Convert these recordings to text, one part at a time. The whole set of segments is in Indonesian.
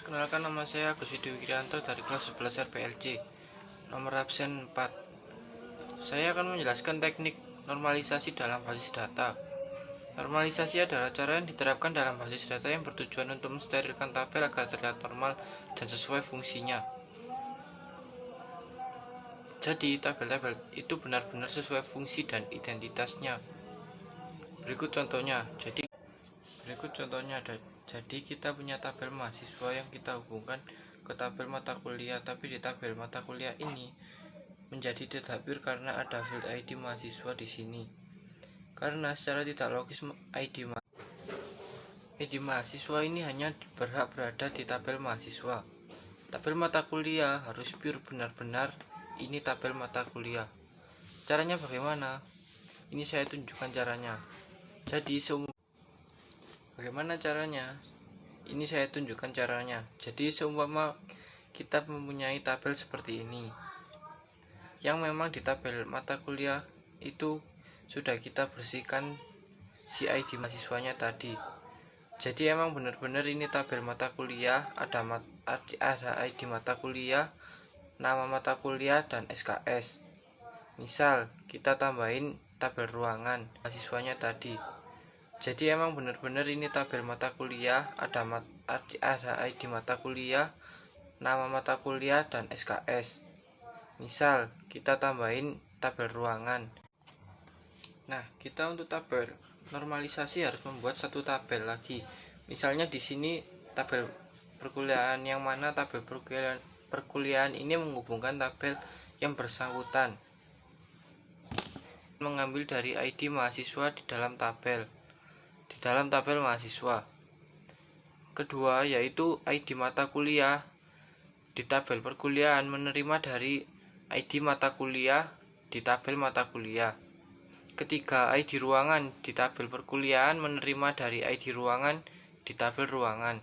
Kenalkan, nama saya Agus Widi Wikrianto dari kelas 11 RPLC, nomor absen 4. Saya akan menjelaskan teknik normalisasi dalam basis data. Normalisasi adalah cara yang diterapkan dalam basis data yang bertujuan untuk mensterilkan tabel agar terlihat normal dan sesuai fungsinya. Jadi, tabel-tabel itu benar-benar sesuai fungsi dan identitasnya. Berikut contohnya. Jadi kita punya tabel mahasiswa yang kita hubungkan ke tabel mata kuliah, tapi di tabel mata kuliah ini menjadi tidak pure karena ada field ID mahasiswa di sini. Karena secara tidak logis ID mahasiswa ini hanya berhak berada di tabel mahasiswa. Tabel mata kuliah harus pure benar-benar ini tabel mata kuliah. Caranya bagaimana? Ini saya tunjukkan caranya. Bagaimana caranya? Ini saya tunjukkan caranya. Jadi seumpama kita mempunyai tabel seperti ini, yang memang di tabel mata kuliah itu sudah kita bersihkan si ID mahasiswanya tadi. Jadi emang benar-benar ini tabel mata kuliah, ada ID mata kuliah, nama mata kuliah, dan SKS. Misal kita tambahin tabel ruangan mahasiswanya tadi. Jadi emang benar-benar ini tabel mata kuliah, ada ID mata kuliah, nama mata kuliah, dan SKS. Misal kita tambahin tabel ruangan. Nah, kita untuk tabel normalisasi harus membuat satu tabel lagi. Misalnya di sini tabel perkuliahan, yang mana tabel perkuliahan ini menghubungkan tabel yang bersangkutan, mengambil dari ID mahasiswa di dalam tabel mahasiswa. Kedua, yaitu ID mata kuliah di tabel perkuliahan menerima dari ID mata kuliah di tabel mata kuliah. Ketiga, ID ruangan di tabel perkuliahan menerima dari ID ruangan di tabel ruangan.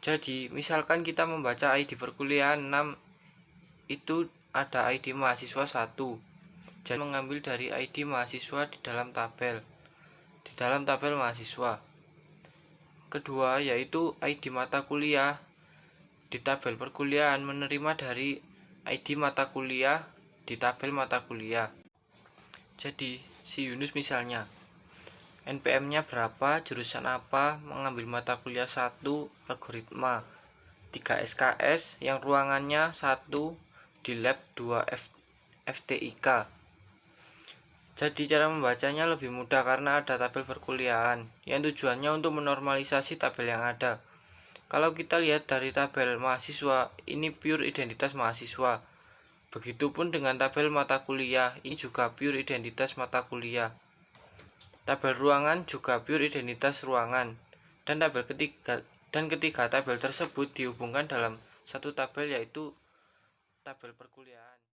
Jadi, misalkan kita membaca ID perkuliahan 6, itu ada ID mahasiswa 1. Jadi mengambil dari ID mahasiswa di dalam tabel mahasiswa. Kedua, yaitu ID mata kuliah di tabel perkuliahan menerima dari ID mata kuliah di tabel mata kuliah. Jadi si Yunus misalnya NPM-nya berapa, jurusan apa, mengambil mata kuliah 1 algoritma, 3 SKS yang ruangannya 1 di lab 2 FTIK. Jadi cara membacanya lebih mudah karena ada tabel perkuliahan yang tujuannya untuk menormalisasi tabel yang ada. Kalau kita lihat dari tabel mahasiswa, ini pure identitas mahasiswa. Begitupun dengan tabel mata kuliah, ini juga pure identitas mata kuliah. Tabel ruangan juga pure identitas ruangan. Dan ketiga tabel tersebut dihubungkan dalam satu tabel, yaitu tabel perkuliahan.